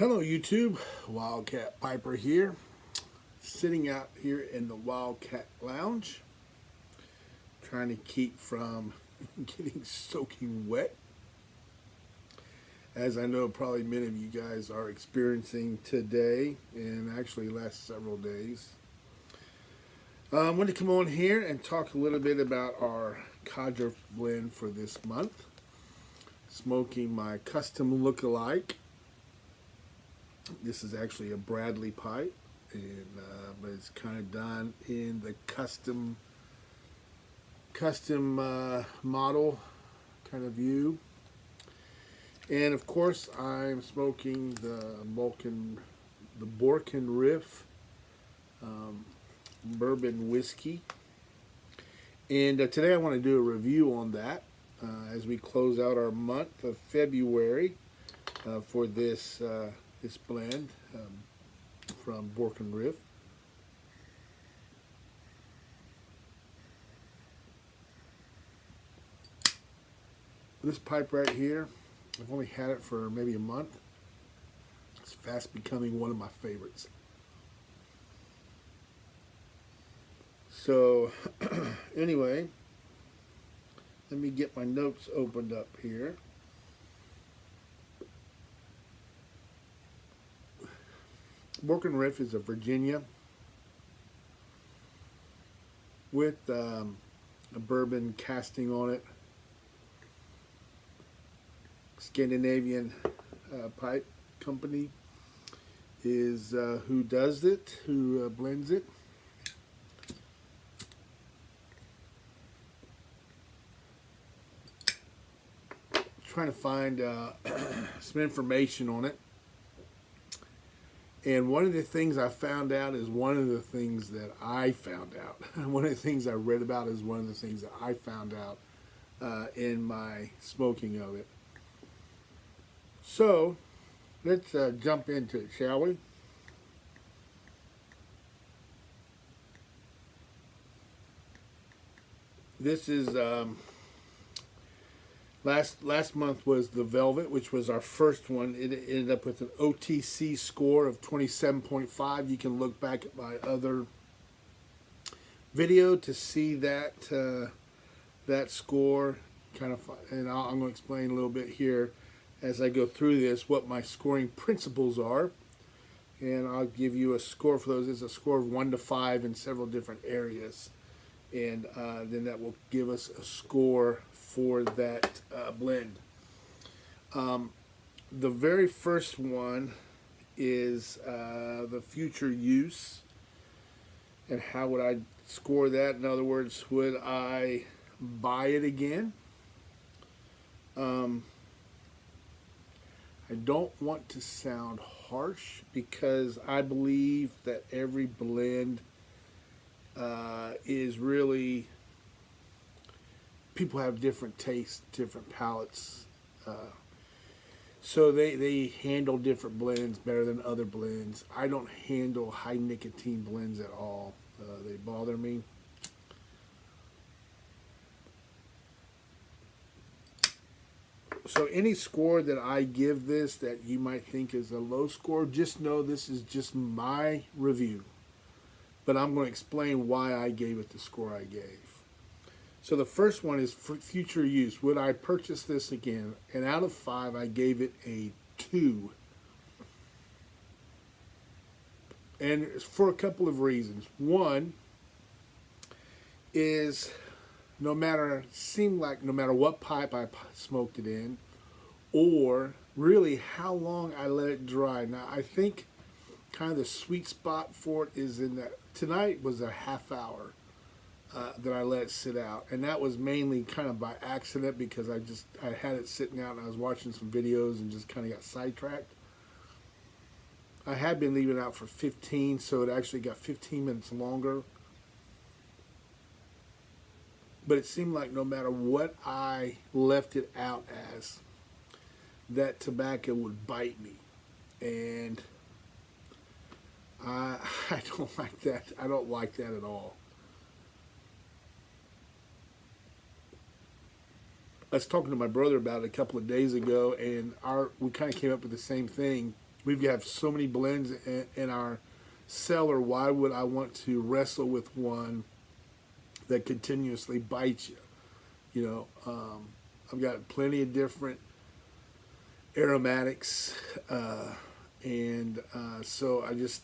Hello YouTube, Wildcat Piper here, sitting out here in the Wildcat Lounge, trying to keep from getting soaking wet, as I know probably many of you guys are experiencing today and actually last several days. I wanted to come on here and talk a little bit about our Codger blend for this month. Smoking my custom look-alike. This is actually a Bradley pipe, and but it's kind of done in the custom model kind of view. And of course, I'm smoking the Borkum Riff bourbon whiskey. And today I want to do a review on that as we close out our month of February for this blend from Borkum Riff. This pipe right here, I've only had it for maybe a month. It's fast becoming one of my favorites. So anyway, let me get my notes opened up here. Borkum Riff is a Virginia with a bourbon casting on it. Scandinavian pipe company is who does it, who blends it. Trying to find some information on it. And one of the things I found out is one of the things that I found out. One of the things I read about is one of the things that I found out in my smoking of it. So, let's jump into it, shall we? This is Last month was the Velvet, which was our first one. It ended up with an OTC score of 27.5. You can look back at my other video to see that that score. And I'm going to explain a little bit here as I go through this what my scoring principles are, and I'll give you a score for those. It's a score of 1 to 5 in several different areas, and then that will give us a score for that blend. The very first one is the future use, and how would I score that? In other words, would I buy it again? I don't want to sound harsh because I believe that every blend is really, people have different tastes, different palates, so they handle different blends better than other blends. I don't handle high nicotine blends at all. They bother me. So any score that I give this that you might think is a low score, just know this is just my review. But I'm going to explain why I gave it the score I gave. So the first one is for future use. Would I purchase this again? And out of 5, I gave it a 2. And it's for a couple of reasons. One is no matter what pipe I smoked it in, or really how long I let it dry. Now I think kind of the sweet spot for it is in that tonight was a half hour that I let it sit out, and that was mainly kind of by accident because I had it sitting out and I was watching some videos and just kind of got sidetracked. I had been leaving it out for 15, so it actually got 15 minutes longer. But it seemed like no matter what I left it out as, that tobacco would bite me, and I don't like that. I don't like that at all. I was talking to my brother about it a couple of days ago, and we kind of came up with the same thing. We have so many blends in our cellar. Why would I want to wrestle with one that continuously bites you? You know, I've got plenty of different aromatics, so I just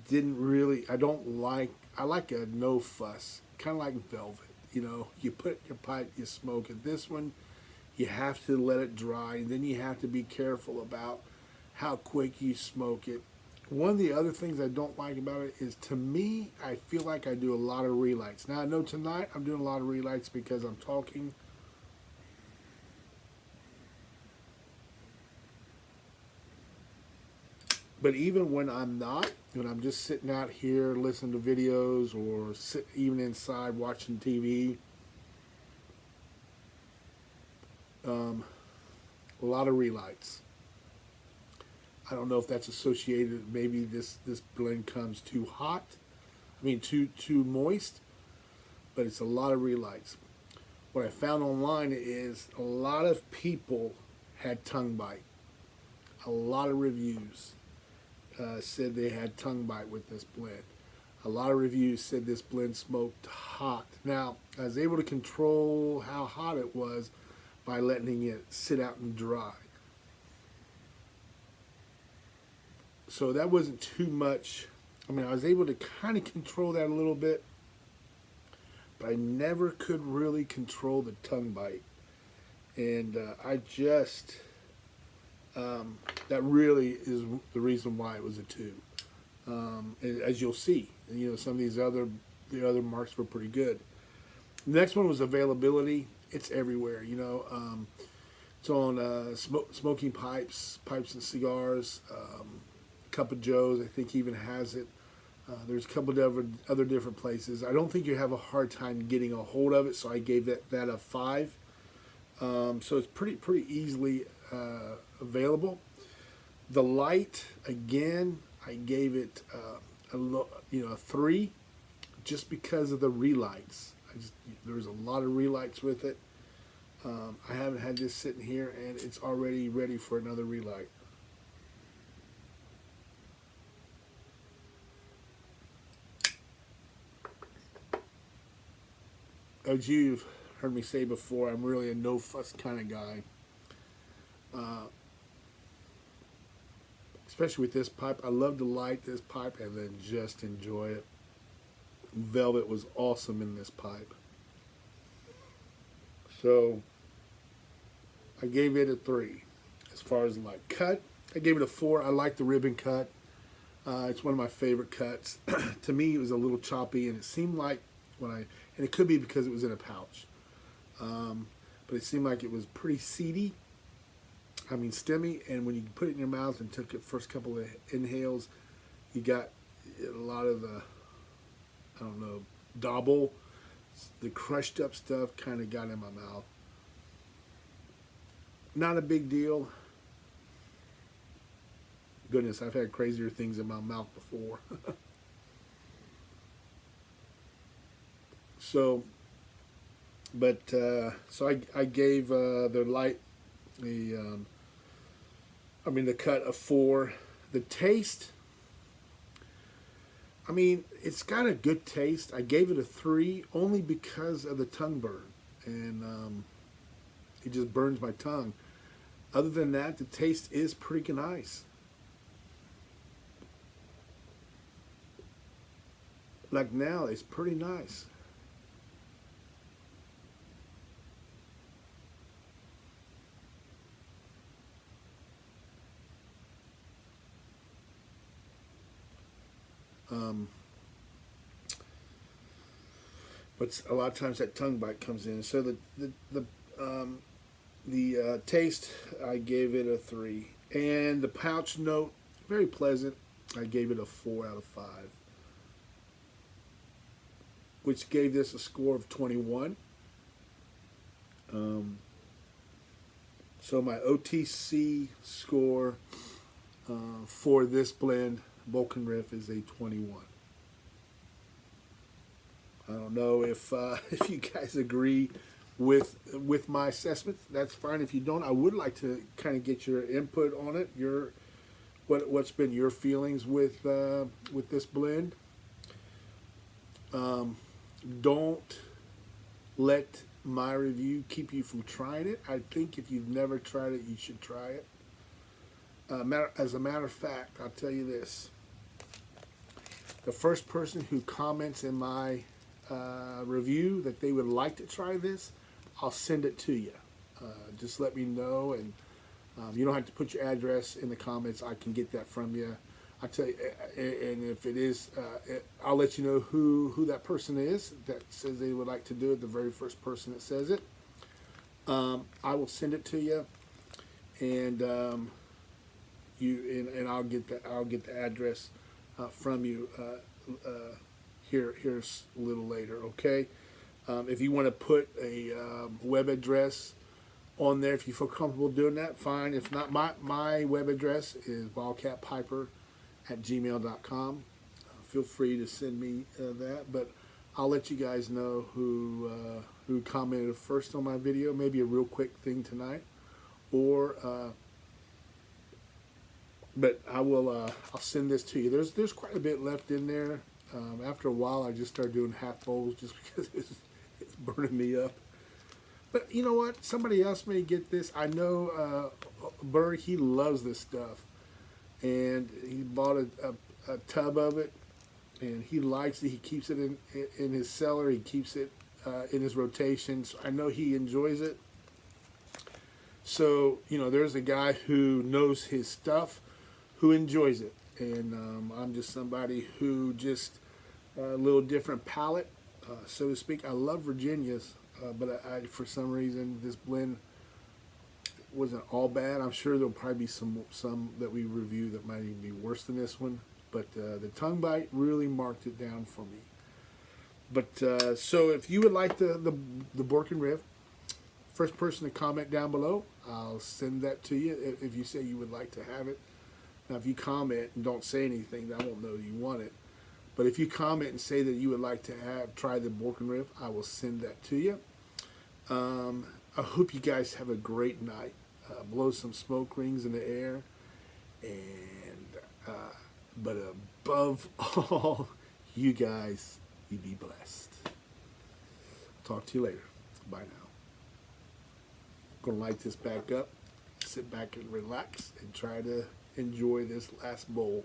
didn't really. I don't like. I like a no fuss, kind of like velvet. You know, you put it in your pipe, you smoke it. This one, you have to let it dry, and then you have to be careful about how quick you smoke it. One of the other things I don't like about it is, to me, I feel like I do a lot of relights. Now, I know tonight I'm doing a lot of relights because I'm talking. But even when I'm not, when I'm just sitting out here listening to videos or even inside watching TV, a lot of relights. I don't know if that's associated. Maybe this blend comes too hot. I mean, too moist. But it's a lot of relights. What I found online is a lot of people had tongue bite. A lot of reviews said they had tongue bite with this blend. A lot of reviews said this blend smoked hot. Now, I was able to control how hot it was by letting it sit out and dry. So that wasn't too much. I mean, I was able to kind of control that a little bit, but I never could really control the tongue bite. And that really is the reason why it was a 2. As you'll see, you know, some of the other marks were pretty good. The next one was availability. It's everywhere, you know. It's on smoking pipes and cigars. Cup of Joe's, I think, even has it. There's a couple of other different places. I don't think you have a hard time getting a hold of it, so I gave that a 5. So it's pretty easily available. The light, again, I gave it a 3, just because of the relights. There's a lot of relights with it. I haven't had this sitting here, and it's already ready for another relight. As you've heard me say before, I'm really a no fuss kind of guy. Especially with this pipe. I love to light this pipe and then just enjoy it. Velvet was awesome in this pipe. So I gave it a 3. As far as like cut, I gave it a 4. I like the ribbon cut. It's one of my favorite cuts. To me, it was a little choppy, and it seemed like and it could be because it was in a pouch, but it seemed like it was pretty seedy. I mean, stemmy, and when you put it in your mouth and took the first couple of inhales, you got a lot of the, I don't know, dobble, the crushed up stuff kind of got in my mouth. Not a big deal. Goodness, I've had crazier things in my mouth before. So I gave the cut a 4. The taste, I mean, it's got a good taste. I gave it a 3 only because of the tongue burn, and it just burns my tongue. Other than that, the taste is pretty nice. Like now, it's pretty nice. But a lot of times that tongue bite comes in. So the taste, I gave it a 3, and the pouch note, very pleasant. I gave it a 4 out of 5, which gave this a score of 21. So my OTC score for this blend, Borkum Riff, is a 21. I don't know if you guys agree with my assessment. That's fine. If you don't, I would like to kind of get your input on it. what's been your feelings with this blend. Don't let my review keep you from trying it. I think if you've never tried it, you should try it. As a matter of fact, I'll tell you this. The first person who comments in my review that they would like to try this, I'll send it to you. Just let me know, and you don't have to put your address in the comments. I can get that from you. I'll tell you, and if it is, I'll let you know who that person is that says they would like to do it. The very first person that says it, I will send it to you, and I'll get the address from you here a little later. Okay. If you want to put a web address on there, if you feel comfortable doing that, fine. If not, my web address is wildcatpiper@gmail.com. Feel free to send me that, but I'll let you guys know who commented first on my video. Maybe a real quick thing tonight, or but I will. I'll send this to you. There's quite a bit left in there. After a while, I just started doing half bowls just because it's burning me up. But you know what? Somebody else may get this. I know Berg, he loves this stuff. And he bought a tub of it. And he likes it. He keeps it in his cellar. He keeps it in his rotation. So I know he enjoys it. So, you know, there's a guy who knows his stuff, who enjoys it. And I'm just somebody who just a little different palate, so to speak. I love Virginias. But I, for some reason, this blend wasn't all bad. I'm sure there'll probably be some that we review that might even be worse than this one. But the tongue bite really marked it down for me. But so if you would like the Borkum Riff, first person to comment down below, I'll send that to you if you say you would like to have it. Now, if you comment and don't say anything, I won't know you want it. But if you comment and say that you would like to try the Borkum Riff, I will send that to you. I hope you guys have a great night. Blow some smoke rings in the air, and but above all, you guys, you be blessed. Talk to you later. Bye now. Gonna light this back up, sit back and relax, and try to enjoy this last bowl.